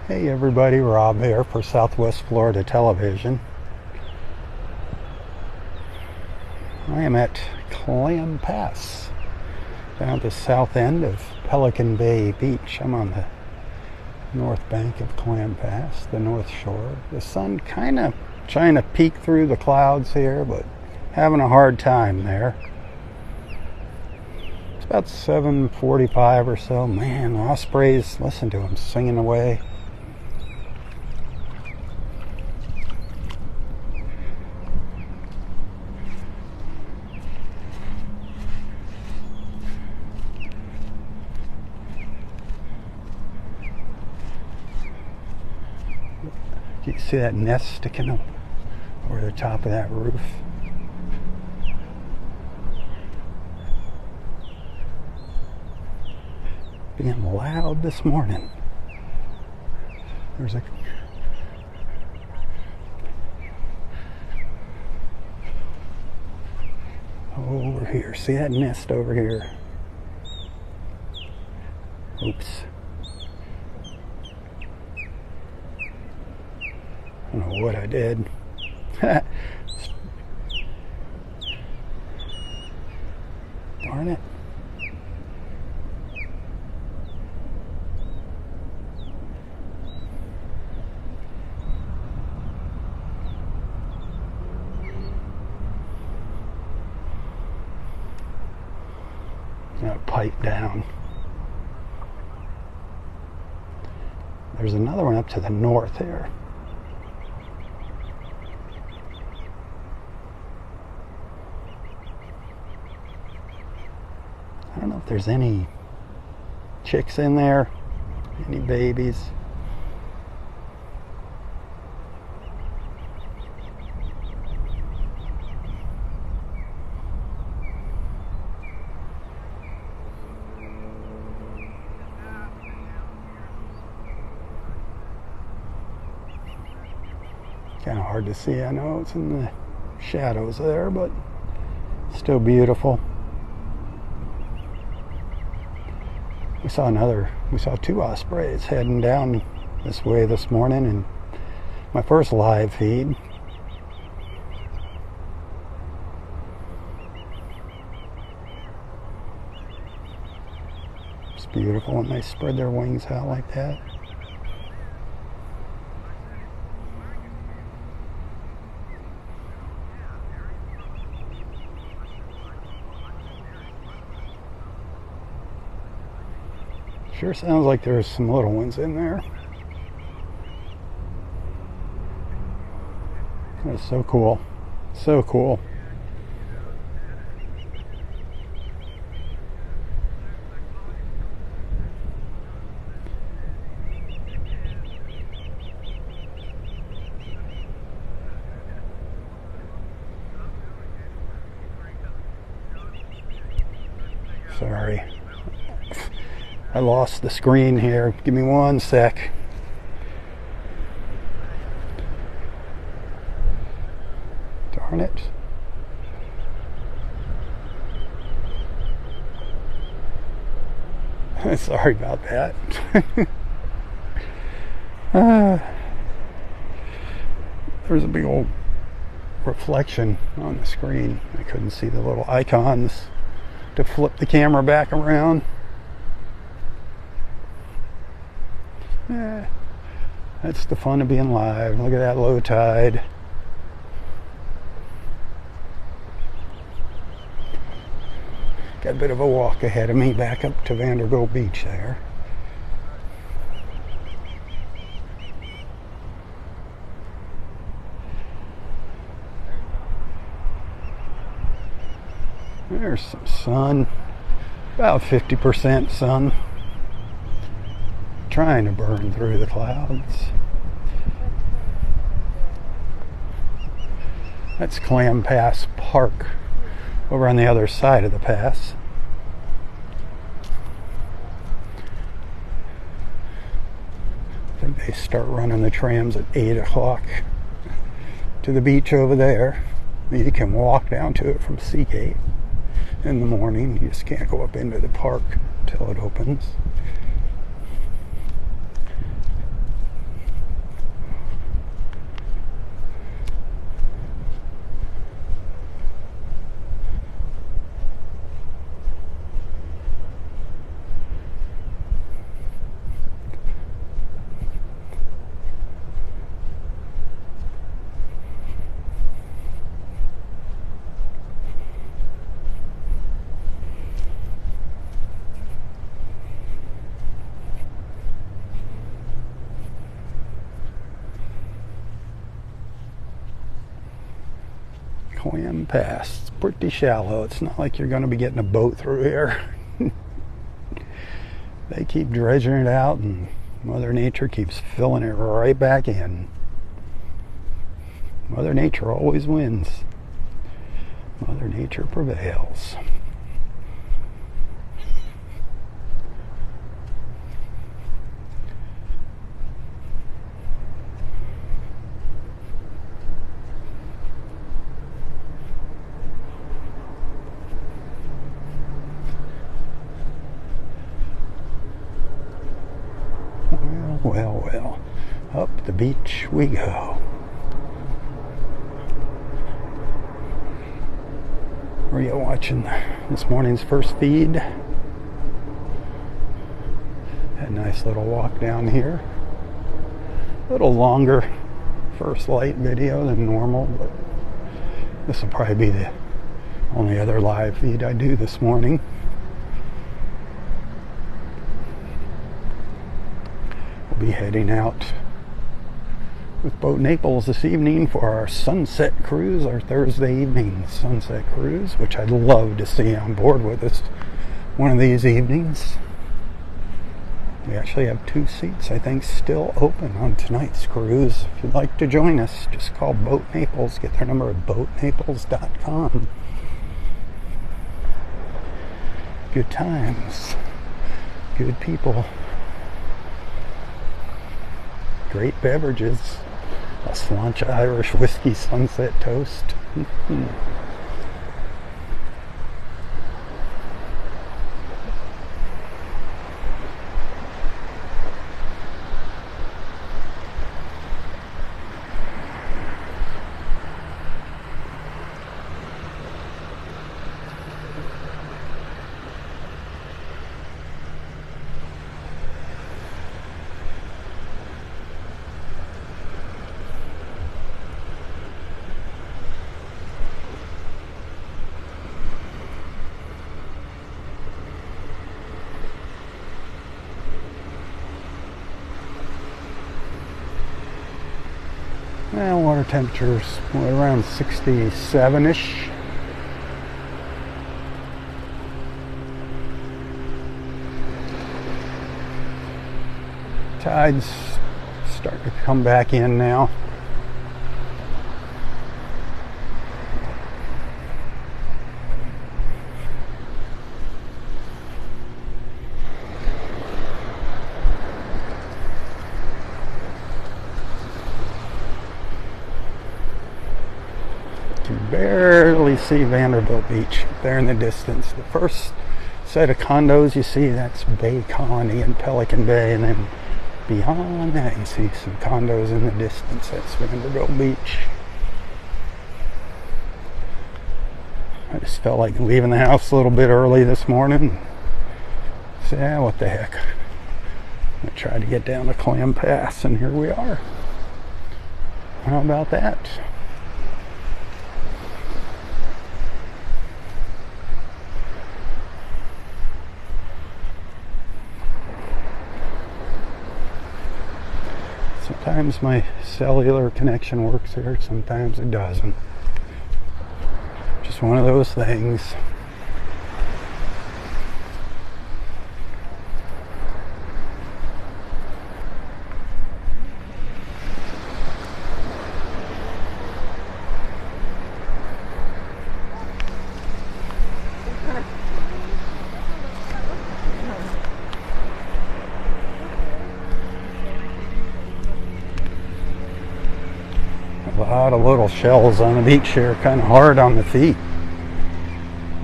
Hey everybody, Rob here for Southwest Florida Television. I am at Clam Pass, down at the south end of Pelican Bay Beach. I'm on the north bank of Clam Pass, the north shore. The sun kind of trying to peek through the clouds here, but having a hard time there. It's about 7:45 or so. Man, ospreys, listen to them singing away. You can see that nest sticking up over the top of that roof. Being loud this morning. There's a over here. See that nest over here? Oops. I don't know what I did. Darn it. Gonna pipe down. There's another one up to the north here. I don't know if there's any chicks in there, any babies. Kind of hard to see, I know it's in the shadows there, but still beautiful. We saw two ospreys heading down this way this morning in my first live feed. It's beautiful when they spread their wings out like that. Sure sounds like there's some little ones in there. That's so cool. So cool. Sorry. I lost the screen here. Give me one sec. Darn it. Sorry about that. There's a big old reflection on the screen. I couldn't see the little icons to flip the camera back around. That's the fun of being live. Look at that low tide. Got a bit of a walk ahead of me back up to Vanderbilt Beach there. There's some sun, about 50% sun. Trying to burn through the clouds. That's Clam Pass Park over on the other side of the pass. I think they start running the trams at 8 o'clock to the beach over there. You can walk down to it from Seagate in the morning. You just can't go up into the park till it opens. Clam Pass. It's pretty shallow. It's not like you're going to be getting a boat through here. They keep dredging it out, and Mother Nature keeps filling it right back in. Mother Nature always wins. Mother Nature prevails. Well, up the beach we go. Are you watching this morning's first feed? Had a nice little walk down here. A little longer first light video than normal, but this will probably be the only other live feed I do this morning. Be heading out with Boat Naples this evening for our sunset cruise, our Thursday evening sunset cruise, which I'd love to see on board with us one of these evenings. We actually have 2 seats, I think, still open on tonight's cruise. If you'd like to join us, just call Boat Naples. Get their number at boatnaples.com. Good times, good people. Great beverages. A Sláinte Irish whiskey sunset toast. Well, water temperature's around 67-ish. Tide's starting to come back in now. Barely see Vanderbilt Beach there in the distance. The first set of condos you see, that's Bay Colony and Pelican Bay, and then beyond that you see some condos in the distance. That's Vanderbilt Beach. I just felt like leaving the house a little bit early this morning. So yeah, what the heck. I tried to get down to Clam Pass, and here we are. How about that? Sometimes my cellular connection works here, sometimes it doesn't. Just one of those things. A lot of little shells on the beach here, kind of hard on the feet.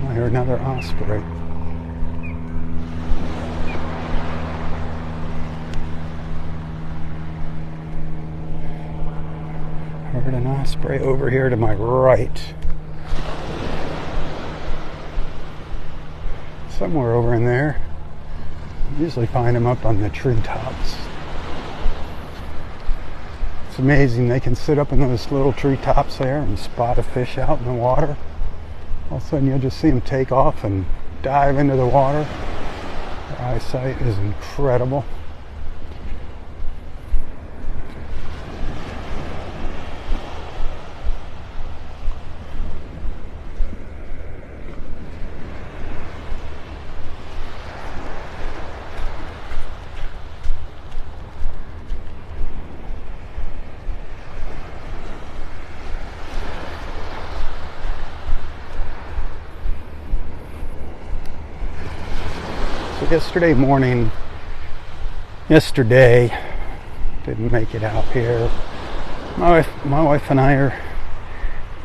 I hear another osprey. Heard an osprey over here to my right. Somewhere over in there. I usually find them up on the treetops. It's amazing, they can sit up in those little treetops there and spot a fish out in the water. All of a sudden you'll just see them take off and dive into the water. Their eyesight is incredible. yesterday, didn't make it out here. My wife and I are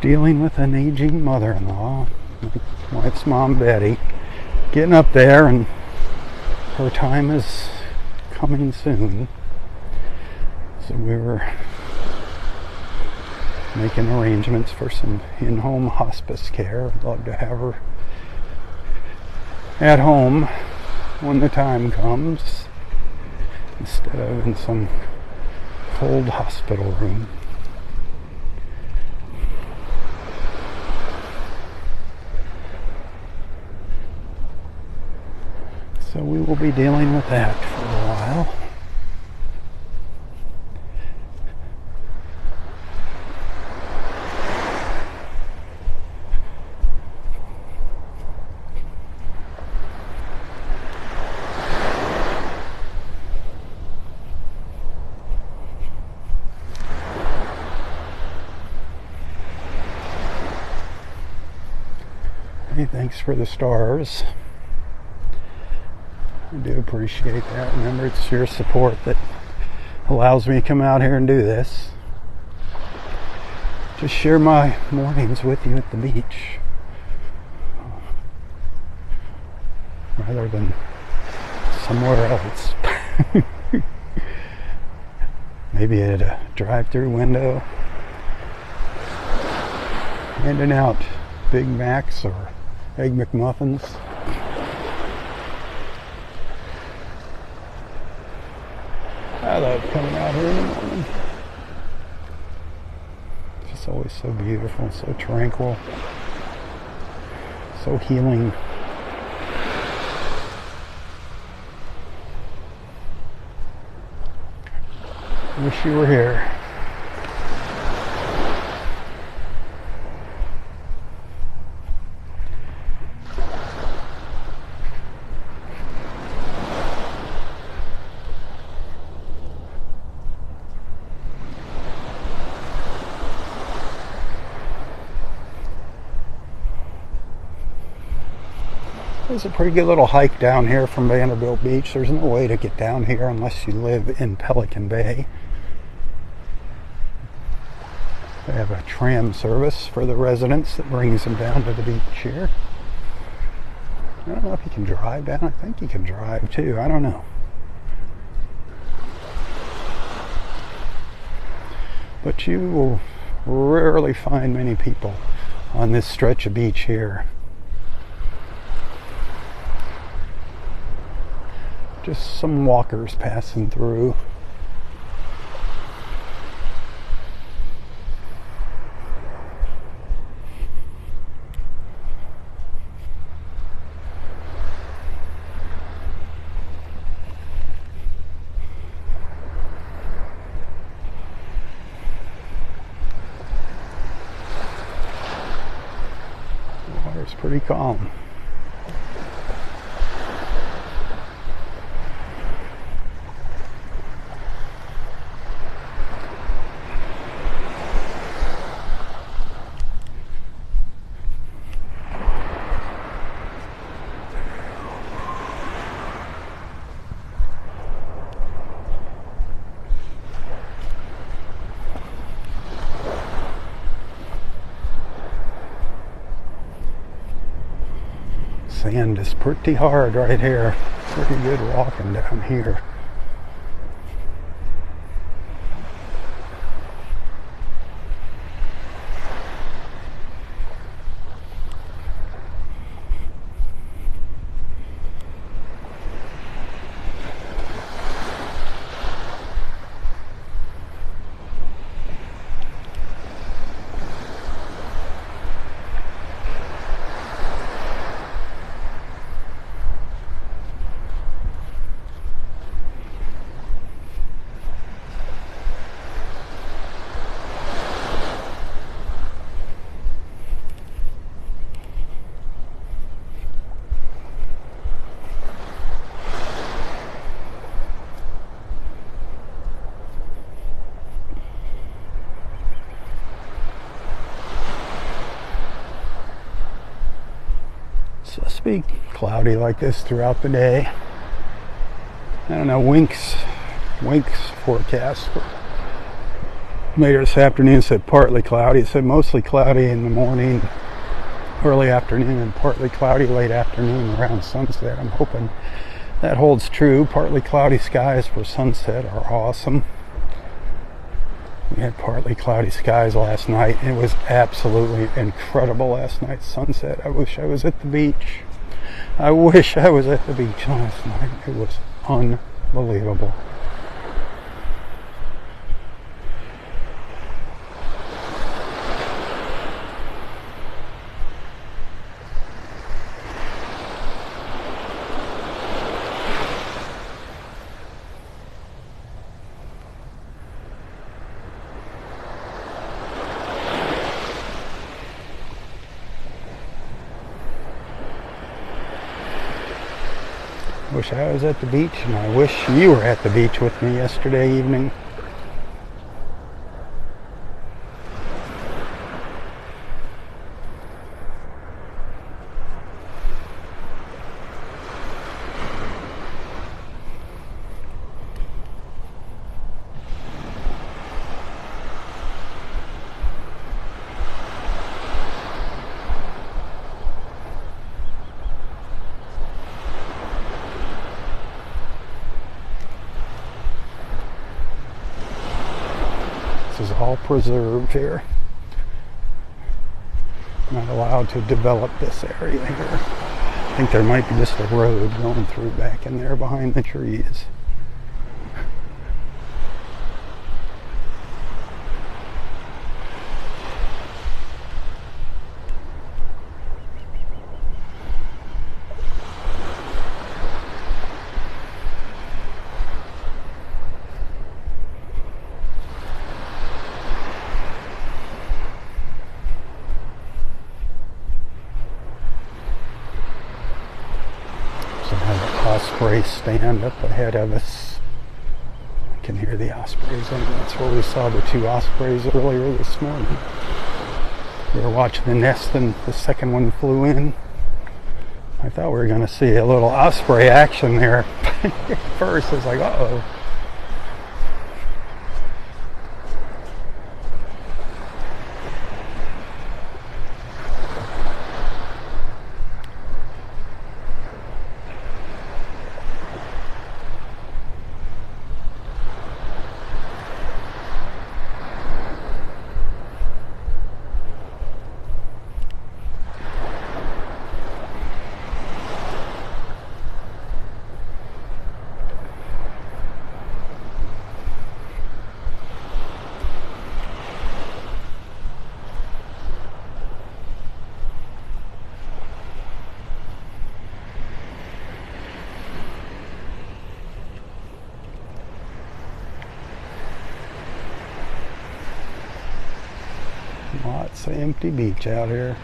dealing with an aging mother-in-law, my wife's mom, Betty, getting up there, and her time is coming soon. So we were making arrangements for some in-home hospice care. I'd love to have her at home when the time comes, instead of in some cold hospital room. So we will be dealing with that for a while. Hey, thanks for the stars. I do appreciate that. Remember, it's your support that allows me to come out here and do this. Just share my mornings with you at the beach, rather than somewhere else. Maybe at a drive-through window, handing out Big Macs or Egg McMuffins. I love coming out here in the morning. It's just always so beautiful, so tranquil, so healing. Wish you were here. There's a pretty good little hike down here from Vanderbilt Beach. There's no way to get down here unless you live in Pelican Bay. They have a tram service for the residents that brings them down to the beach here. I don't know if you can drive down. I think you can drive too. I don't know. But you will rarely find many people on this stretch of beach here. Just some walkers passing through. The water's pretty calm. Sand is pretty hard right here. Pretty good walking down here. It's supposed to be cloudy like this throughout the day. I don't know, Winks forecast later this afternoon said partly cloudy. It said mostly cloudy in the morning, early afternoon, and partly cloudy late afternoon around sunset. I'm hoping that holds true. Partly cloudy skies for sunset are awesome. We had partly cloudy skies last night. It was absolutely incredible last night's sunset. I wish I was at the beach. I wish I was at the beach last night. It was unbelievable. Wish I was at the beach, and I wish you were at the beach with me yesterday evening. Is all preserved here. Not allowed to develop this area here. I think there might be just a road going through back in there behind the trees. Osprey stand up ahead of us. I can hear the ospreys. I think that's where we saw the two ospreys earlier this morning. We were watching the nest and the second one flew in. I thought we were going to see a little osprey action there. At first, I was like, uh-oh. Lots of empty beach out here.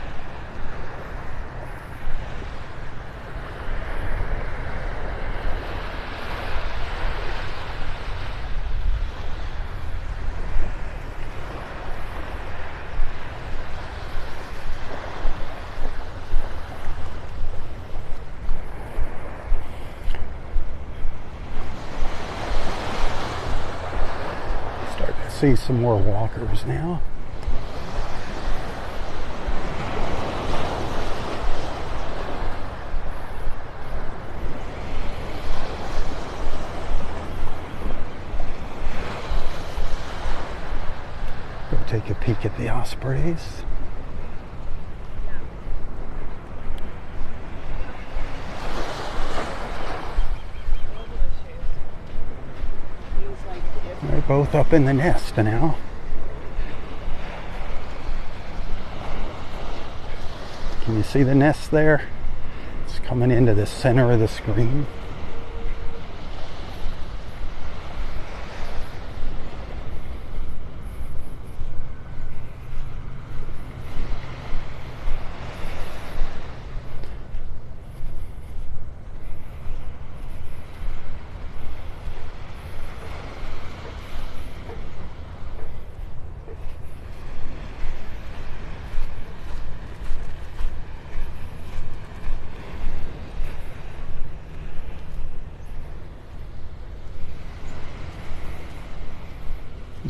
Starting to see some more walkers now. Take a peek at the ospreys. They're both up in the nest now. Can you see the nest there? It's coming into the center of the screen.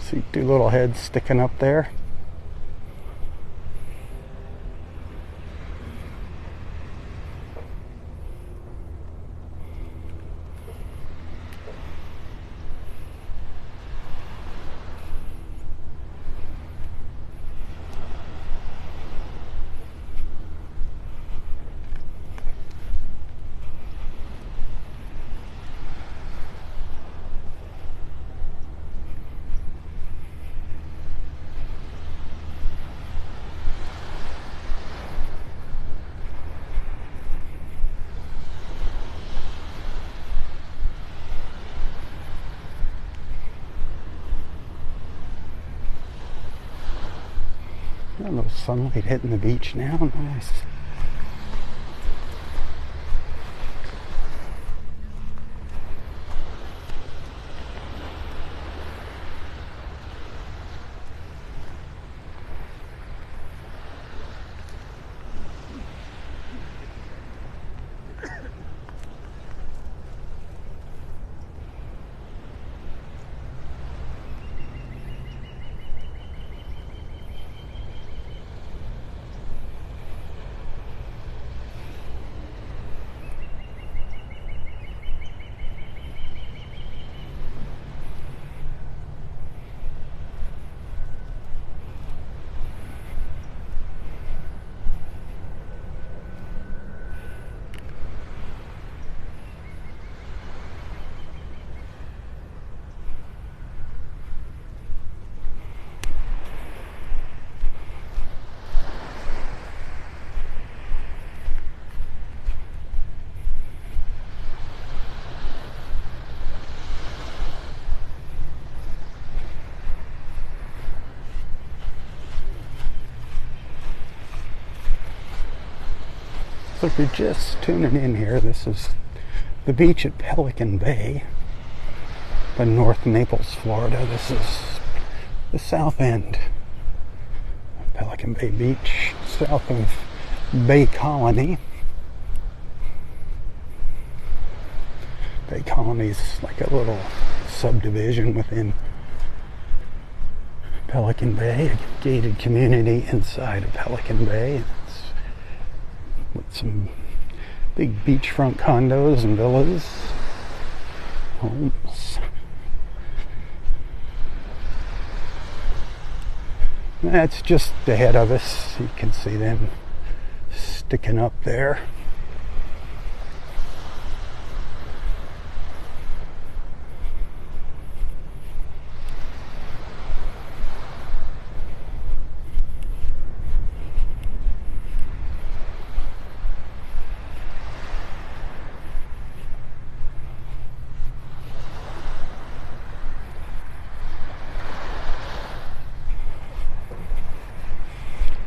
See two little heads sticking up there. A little sunlight hitting the beach now. Nice. So if you're just tuning in here, this is the beach at Pelican Bay in North Naples, Florida. This is the south end of Pelican Bay Beach, south of Bay Colony. Bay Colony is like a little subdivision within Pelican Bay, a gated community inside of Pelican Bay. With some big beachfront condos and villas, homes. That's just ahead of us. You can see them sticking up there.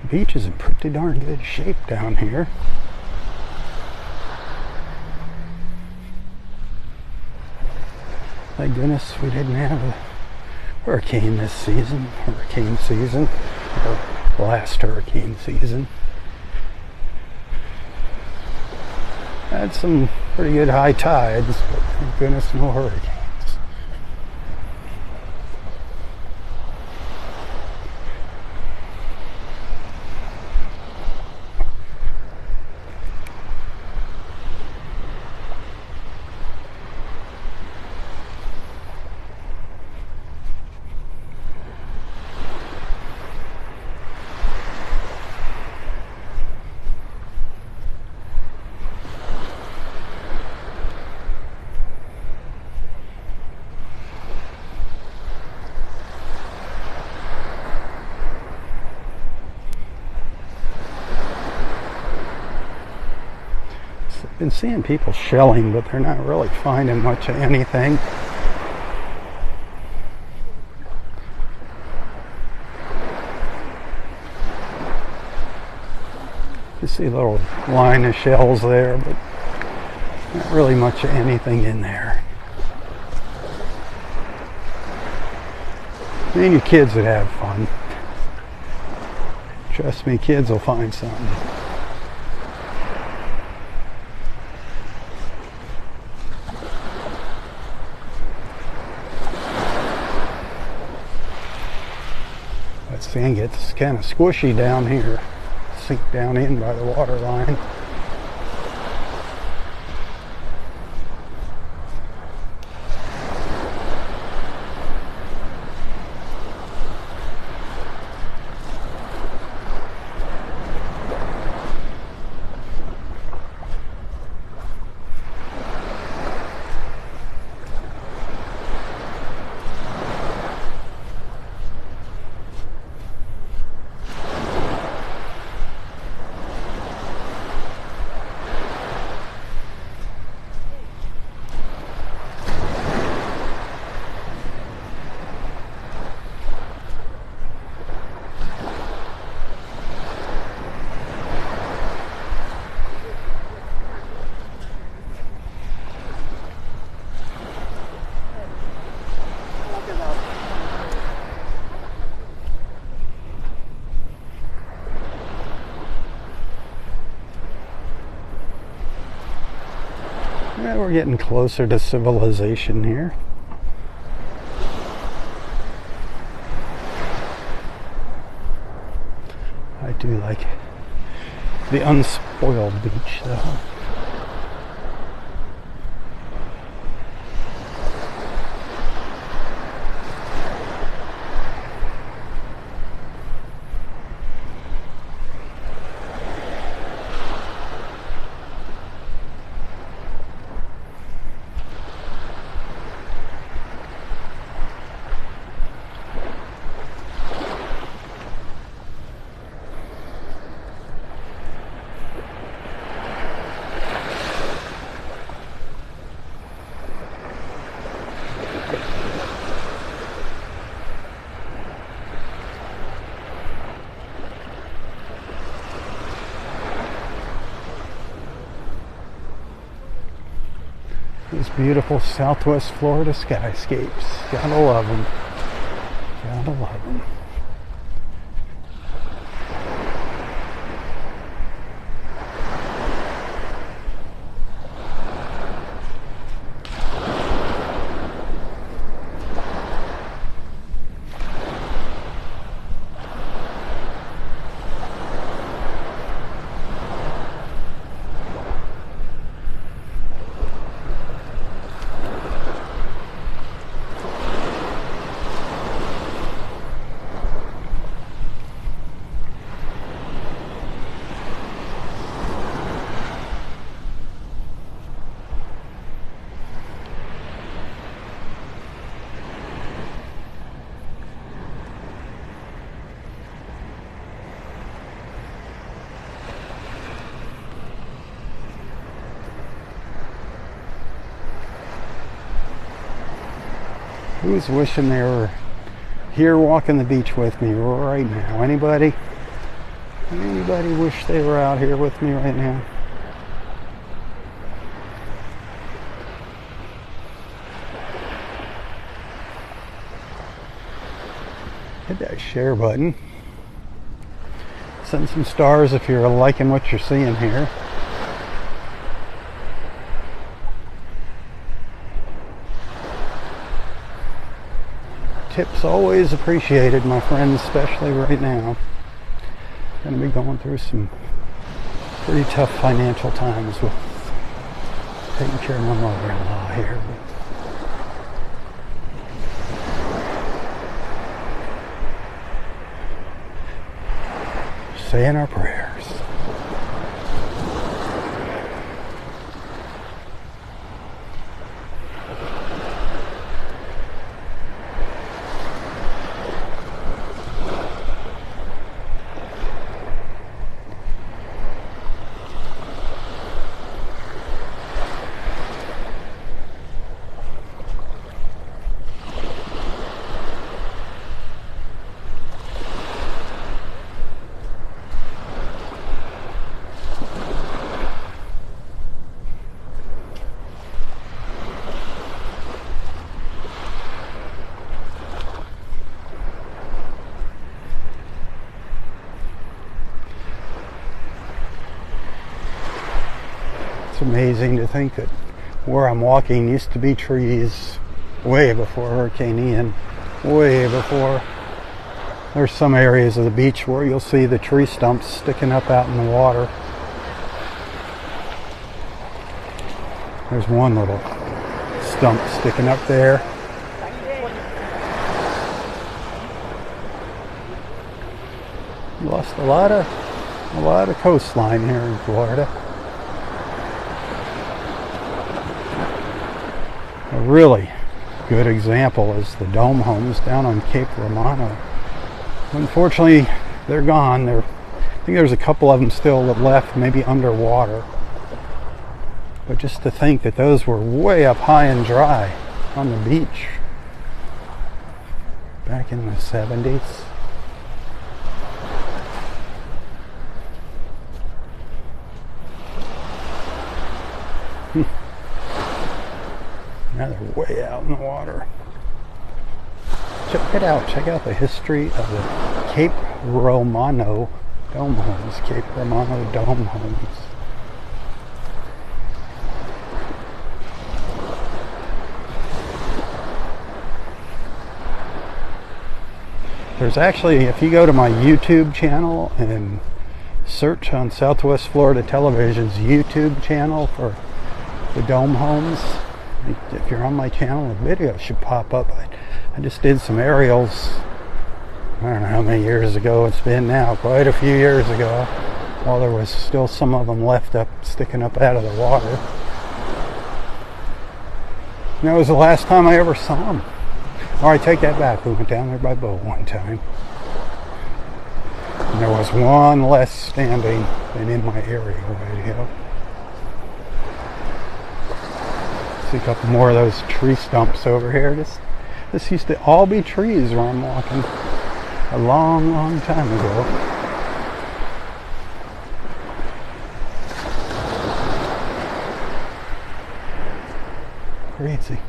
The beach is in pretty darn good shape down here. Thank goodness we didn't have a hurricane this season, or last hurricane season. Had some pretty good high tides, but thank goodness no hurricanes. Been seeing people shelling, but they're not really finding much of anything. You see a little line of shells there, but not really much of anything in there. I mean, your kids would have fun. Trust me, kids will find something. Sand gets kind of squishy down here. Sink down in by the water line. Yeah, we're getting closer to civilization here. I do like the unspoiled beach though. These beautiful Southwest Florida skyscapes. Gotta love them. Gotta love them. Who's wishing they were here walking the beach with me right now? Anybody? Anybody wish they were out here with me right now? Hit that share button. Send some stars if you're liking what you're seeing here. Tips always appreciated, my friends, especially right now. Going to be going through some pretty tough financial times with taking care of my mother-in-law here. Saying our prayers. It's amazing to think that where I'm walking used to be trees way before Hurricane Ian, way before. There's some areas of the beach where you'll see the tree stumps sticking up out in the water. There's one little stump sticking up there. Lost a lot of coastline here in Florida. A really good example is the dome homes down on Cape Romano. Unfortunately, they're gone. I think there's a couple of them still left, maybe underwater. But just to think that those were way up high and dry on the beach back in the 70s. Now they're way out in the water. Check it out. Check out the history of the Cape Romano dome homes. Cape Romano dome homes. There's actually, if you go to my YouTube channel and search on Southwest Florida Television's YouTube channel for the dome homes, if you're on my channel, the video should pop up. I just did some aerials, I don't know how many years ago it's been now, quite a few years ago, while there was still some of them left up, sticking up out of the water. And that was the last time I ever saw them. Alright, take that back. We went down there by boat one time. And there was one less standing than in my area right here. See a couple more of those tree stumps over here. This used to all be trees where I'm walking a long, long time ago. Crazy.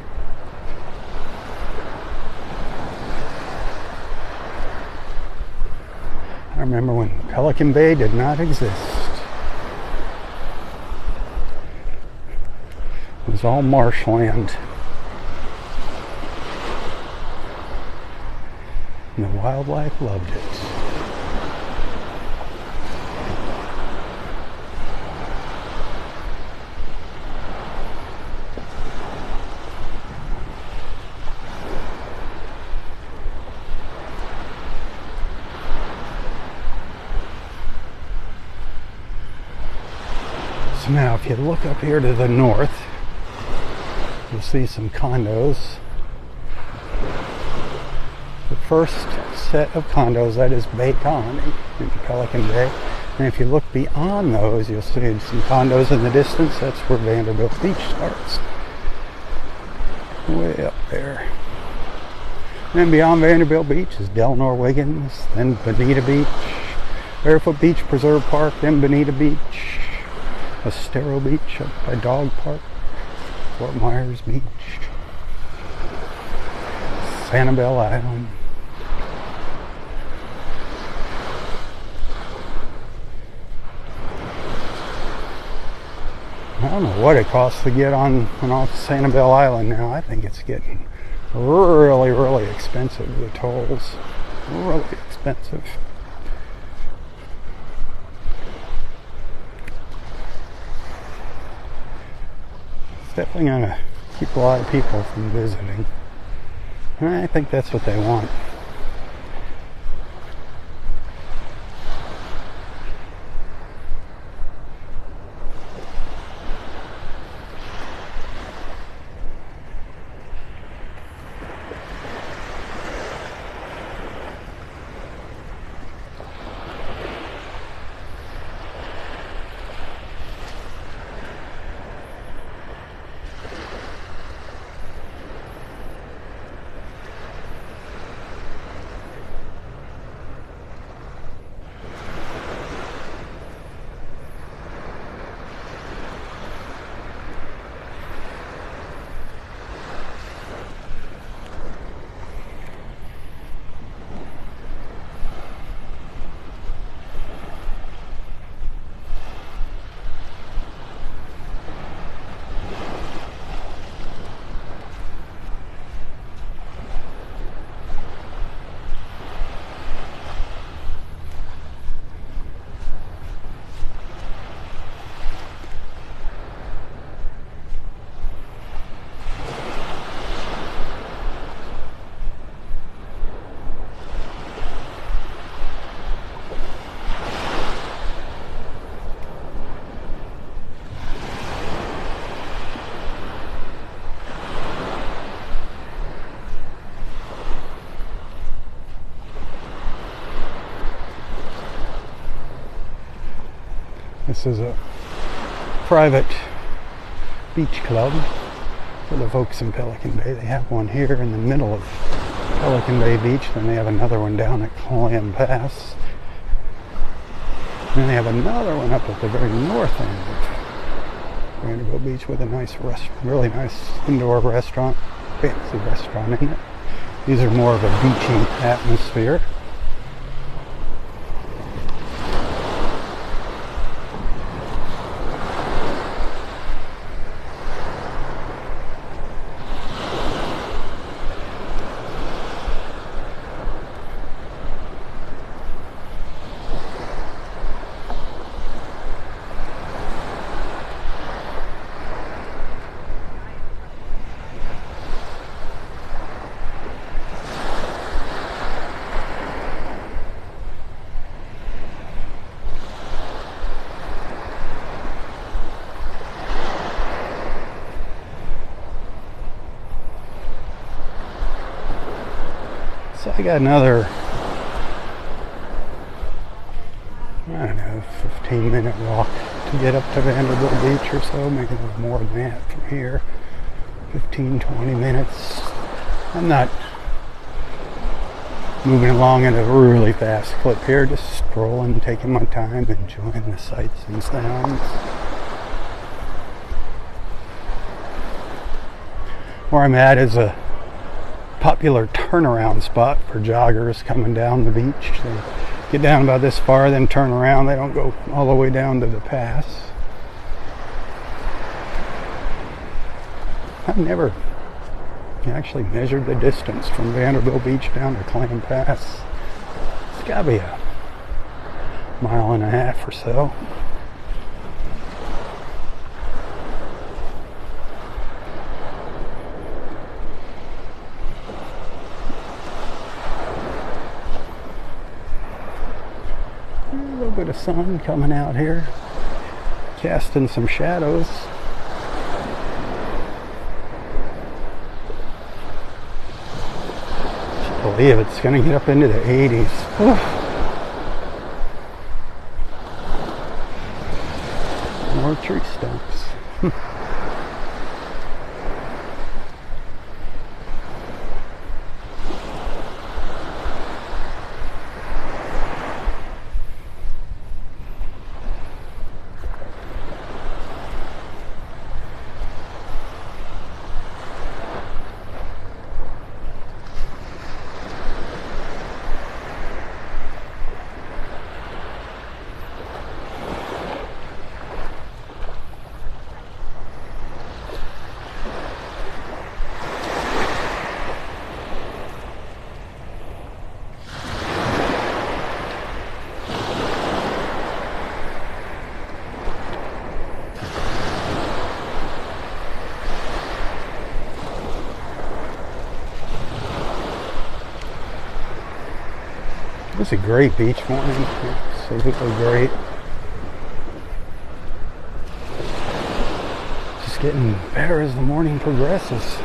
I remember when Pelican Bay did not exist. It was all marshland. And the wildlife loved it. So now if you look up here to the north, you'll see some condos. The first set of condos, that is Bay Colony in Pelican Bay. And if you look beyond those, you'll see some condos in the distance. That's where Vanderbilt Beach starts. Way up there. And then beyond Vanderbilt Beach is Delnor Wiggins, then Bonita Beach, Barefoot Beach Preserve Park, then Bonita Beach, Estero Beach up by Dog Park, Fort Myers Beach, Sanibel Island. I don't know what it costs to get on and off Sanibel Island now. I think it's getting really, really expensive. The tolls, really expensive. It's definitely going to keep a lot of people from visiting. And I think that's what they want. This is a private beach club for the folks in Pelican Bay. They have one here in the middle of Pelican Bay Beach, then they have another one down at Clam Pass. And then they have another one up at the very north end of Vanderbilt Beach with a nice really nice indoor restaurant, fancy restaurant in it. These are more of a beachy atmosphere. So I got another, I don't know, 15-minute walk to get up to Vanderbilt Beach or so, maybe a little more than that from here. 15-20 minutes. I'm not moving along at a really fast clip here, just strolling, taking my time, enjoying the sights and sounds. Where I'm at is a popular turnaround spot for joggers coming down the beach. They get down about this far, then turn around. They don't go all the way down to the pass. I've never actually measured the distance from Vanderbilt Beach down to Clam Pass. It's gotta be a mile and a half or so. A little bit of sun coming out here, casting some shadows. Can't believe it's going to get up into the 80s. More tree stumps. It was a great beach morning, absolutely great. Just getting better as the morning progresses.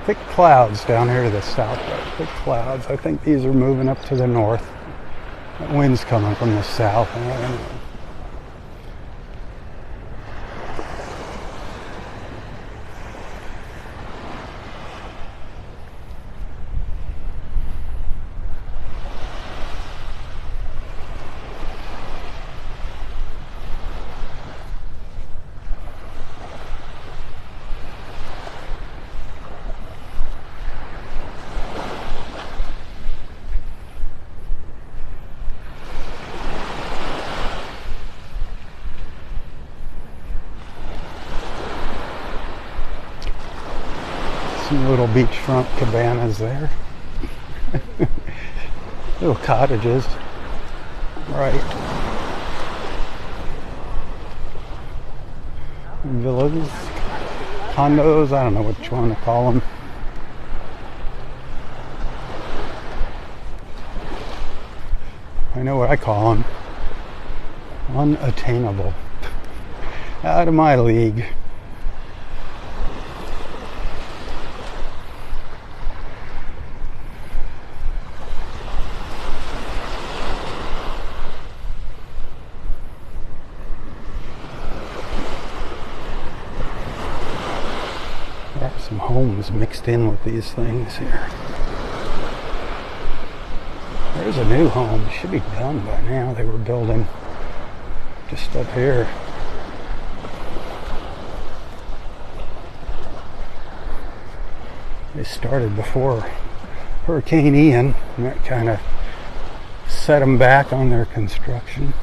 Thick clouds down here to the south. Thick clouds. I think these are moving up to the north. That wind's coming from the south. Some little beachfront cabanas there. Little cottages. Right. Villas. Condos. I don't know what you want to call them. I know what I call them. Unattainable. Out of my league. There are some homes mixed in with these things here. There's a new home. It should be done by now. They were building just up here. They started before Hurricane Ian, and that kind of set them back on their construction.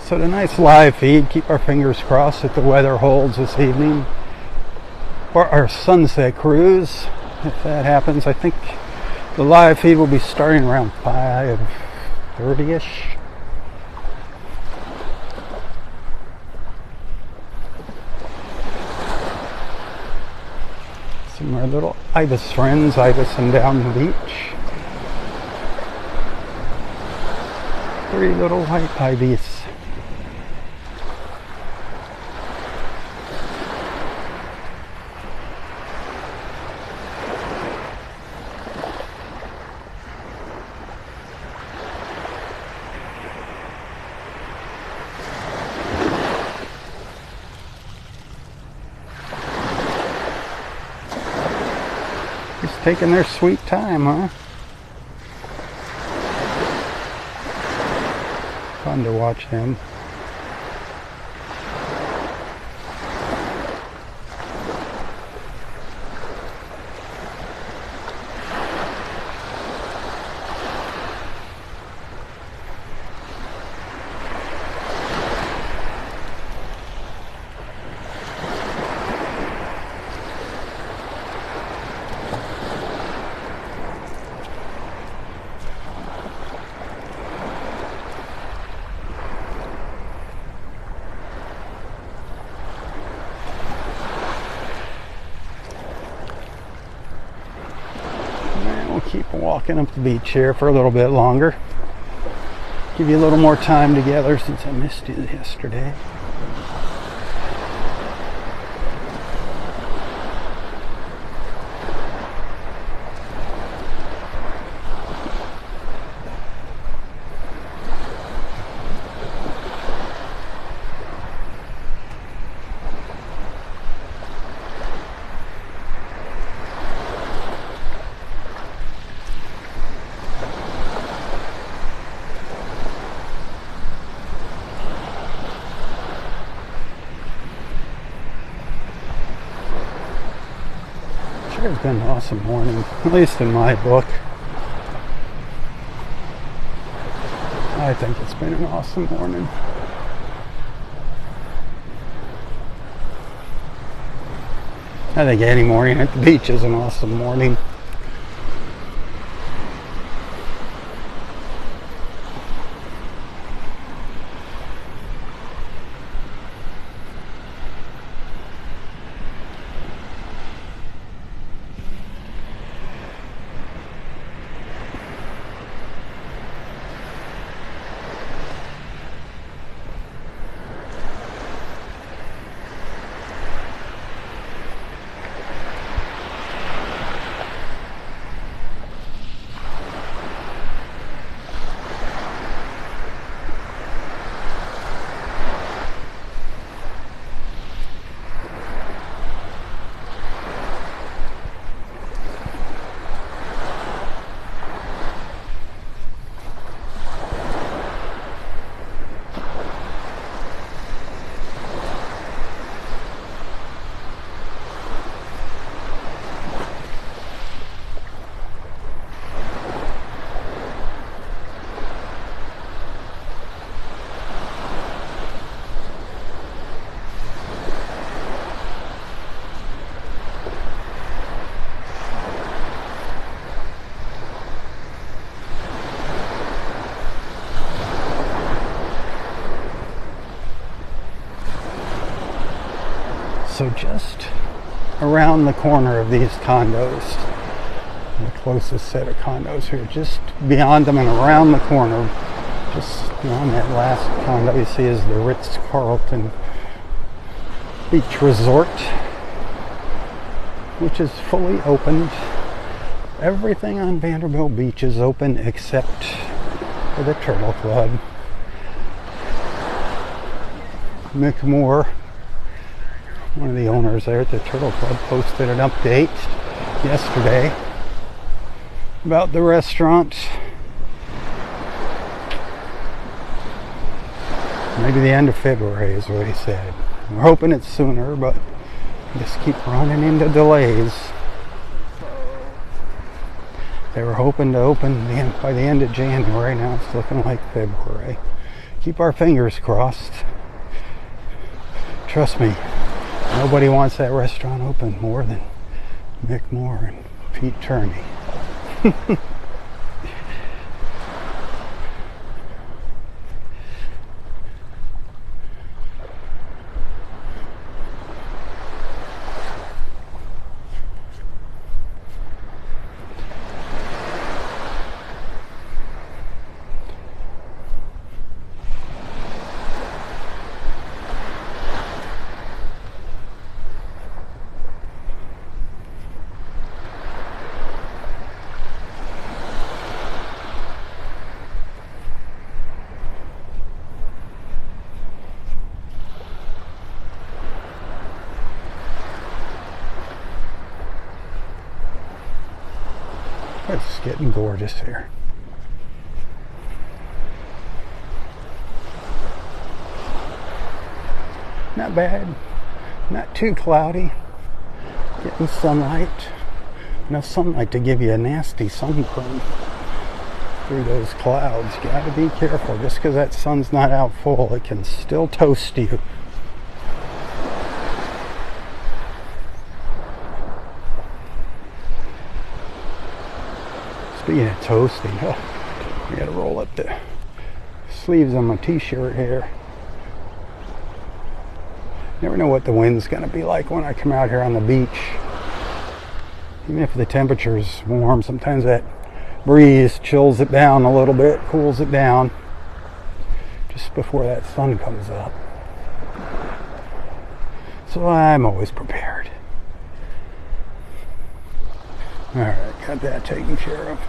So tonight's live feed, keep our fingers crossed that the weather holds this evening. Or our sunset cruise, if that happens. I think the live feed will be starting around 5:30ish. Some of our little ibis friends, ibising down the beach. 3 little white ibis. Just taking their sweet time, huh? Fun to watch them. Keep walking up the beach here for a little bit longer. Give you a little more time together since I missed you yesterday. It's been an awesome morning, at least in my book. I think it's been an awesome morning. I think any morning at the beach is an awesome morning. So just around the corner of these condos, the closest set of condos here, just beyond them and around the corner, just beyond that last condo you see is the Ritz-Carlton Beach Resort, which is fully opened. Everything on Vanderbilt Beach is open except for the Turtle Club. Mick Moore, one of the owners there at the Turtle Club, posted an update yesterday about the restaurant. Maybe the end of February is what he said. We're hoping it's sooner, but just keep running into delays. They were hoping to open by the end of January. Now it's looking like February. Keep our fingers crossed. Trust me, nobody wants that restaurant open more than Mick Moore and Pete Turney. It's getting gorgeous here. Not bad, not too cloudy. Getting sunlight. Enough sunlight to give you a nasty sunburn through those clouds. You gotta be careful. Just because that sun's not out full, it can still toast you. Speaking of toasting, I gotta roll up the sleeves on my t-shirt here. Never know what the wind's gonna be like when I come out here on the beach. Even if the temperature's warm, sometimes that breeze chills it down a little bit, cools it down just before that sun comes up. So I'm always prepared. Alright, got that taken care of.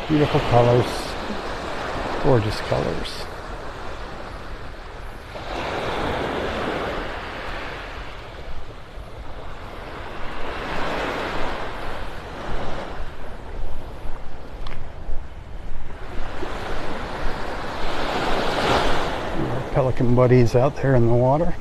Beautiful colors, gorgeous colors. Our Pelican buddies out there in the water.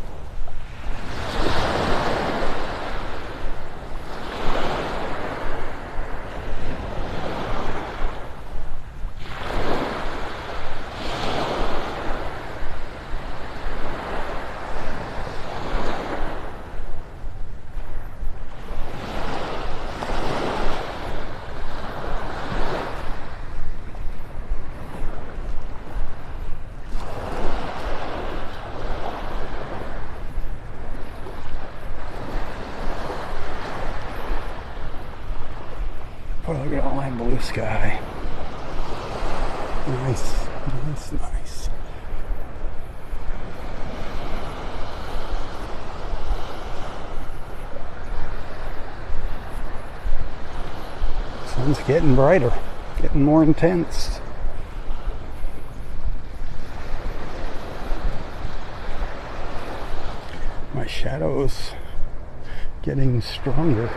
Oh, look at all that blue sky. Nice. That's nice. Sun's getting brighter, getting more intense. My shadow's getting stronger.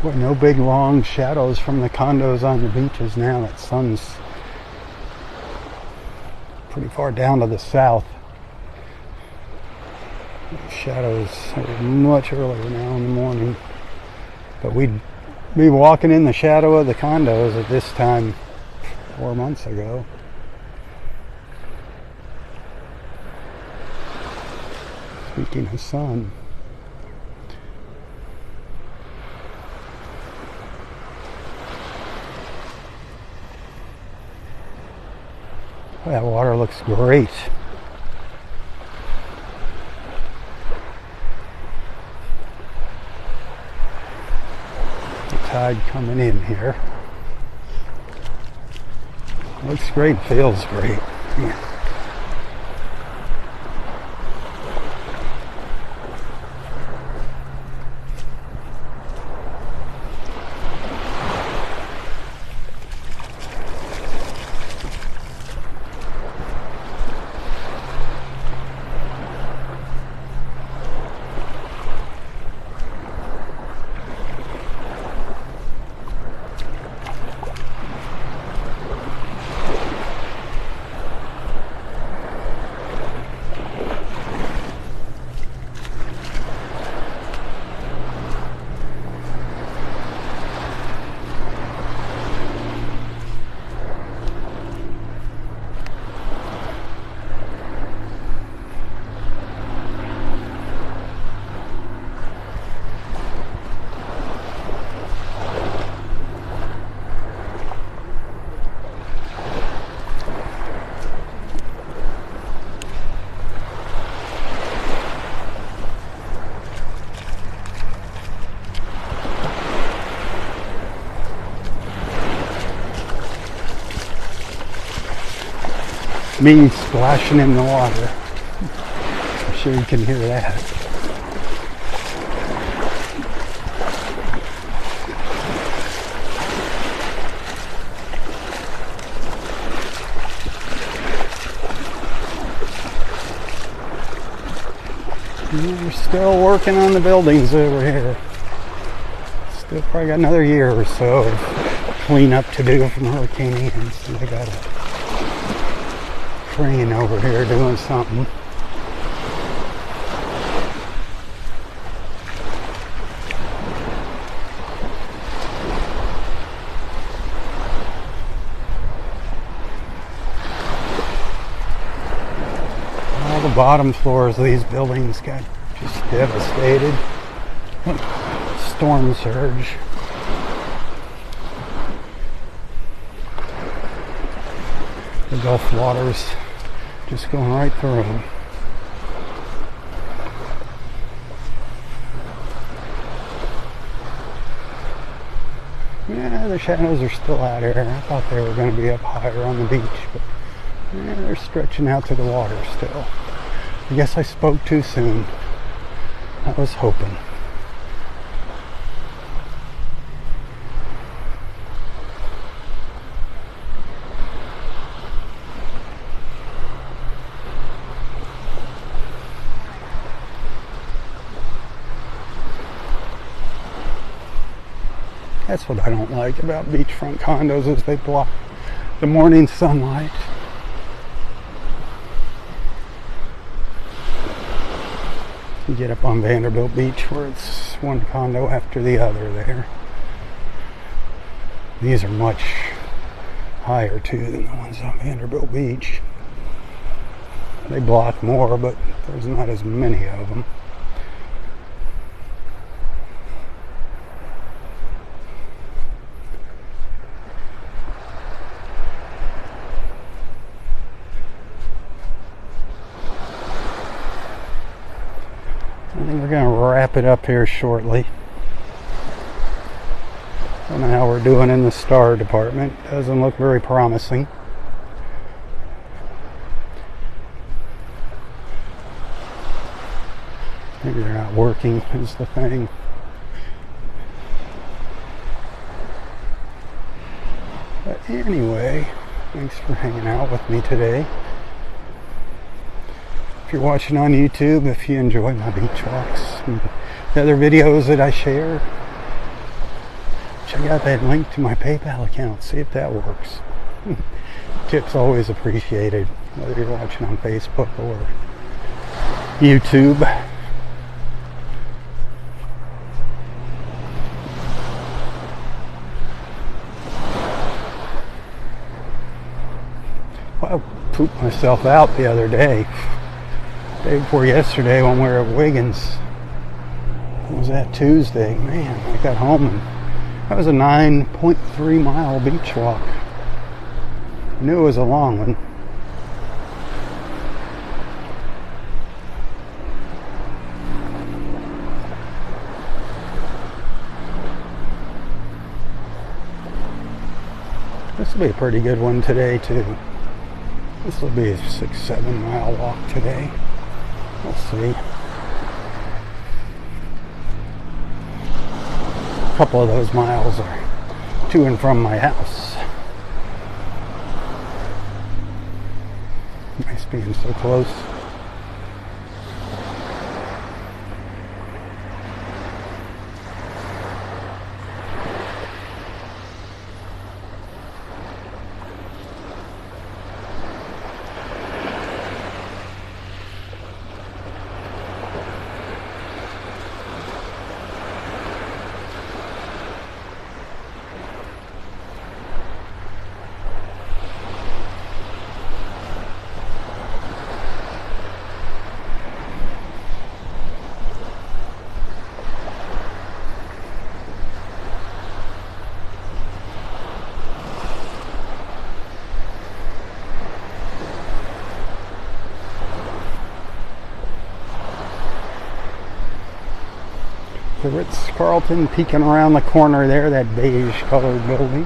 Boy, no big long shadows from the condos on the beaches now. That sun's pretty far down to the south. The shadows are much earlier now in the morning. But we'd be walking in the shadow of the condos at this time 4 months ago. Speaking of sun. That water looks great. The tide coming in here. Looks great, feels great. Yeah. Me splashing in the water. I'm sure you can hear that. We're still working on the buildings over here. Still probably got another year or so of cleanup to do from Hurricane Ian. So I got a crane over here doing something. All the bottom floors of these buildings got just devastated. Storm surge. The Gulf waters just going right through them. Yeah, the shadows are still out here. I thought they were going to be up higher on the beach, but yeah, they're stretching out to the water still. I guess I spoke too soon. I was hoping. That's what I don't like about beachfront condos, is they block the morning sunlight. You get up on Vanderbilt Beach where it's one condo after the other there. These are much higher too than the ones on Vanderbilt Beach. They block more, but there's not as many of them. I think we're going to wrap it up here shortly. I don't know how we're doing in the star department. Doesn't look very promising. Maybe they're not working is the thing. But anyway, thanks for hanging out with me today. If you're watching on YouTube, if you enjoy my beach walks and the other videos that I share, check out that link to my PayPal account. See if that works. Tips always appreciated, whether you're watching on Facebook or YouTube. Well, I pooped myself out the other day. Day before yesterday when we were at Wiggins. What was that, Tuesday? Man, I got home and that was a 9.3 mile beach walk. I knew it was a long one. This will be a pretty good one today too. This will be a 6-7 mile walk today. We'll see. A couple of those miles are to and from my house. Nice being so close. The Ritz-Carlton peeking around the corner there, that beige colored building.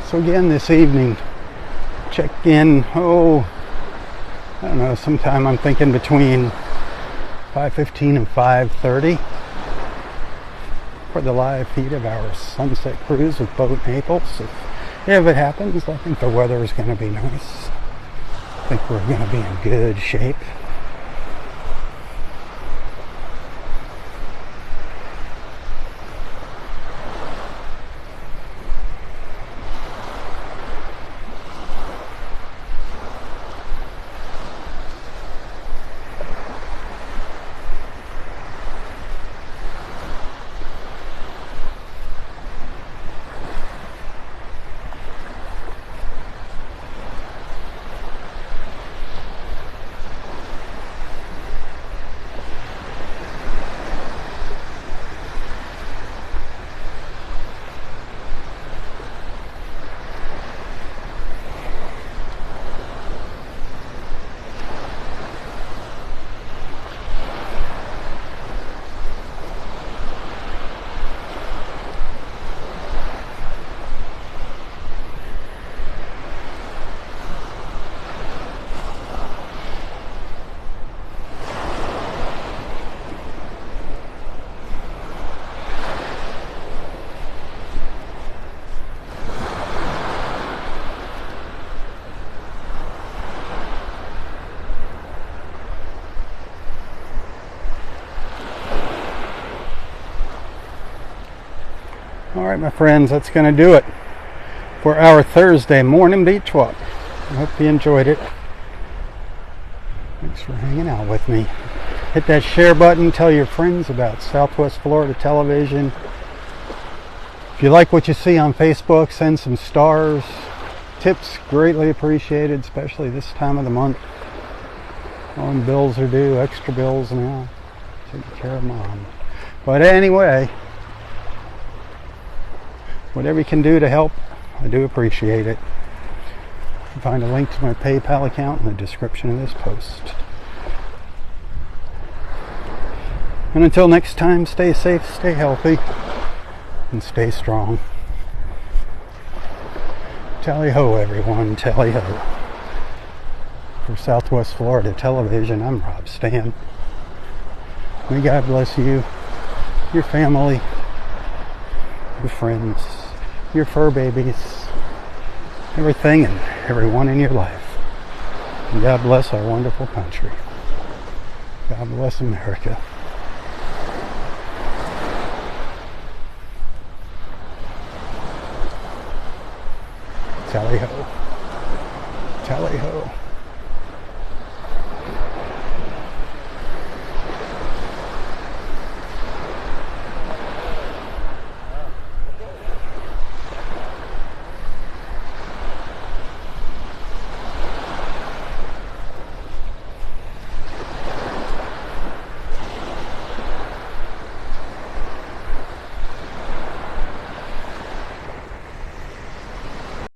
So again this evening, check in, I don't know, sometime I'm thinking between 5:15 and 5:30 for the live feed of our sunset cruise with Boat Naples. If it happens, I think the weather is going to be nice. I think we're going to be in good shape. All right, my friends, that's going to do it for our Thursday morning beach walk. I hope you enjoyed it. Thanks for hanging out with me. Hit that share button. Tell your friends about Southwest Florida Television. If you like what you see on Facebook, send some stars. Tips greatly appreciated, especially this time of the month. All the bills are due, extra bills now. Taking care of mom. But anyway, whatever you can do to help, I do appreciate it. You can find a link to my PayPal account in the description of this post. And until next time, stay safe, stay healthy, and stay strong. Tally-ho, everyone, tally-ho. For Southwest Florida Television, I'm Rob Stan. May God bless you, your family, your friends, your fur babies, everything and everyone in your life. And God bless our wonderful country. God bless America. Tally-ho. Tally-ho.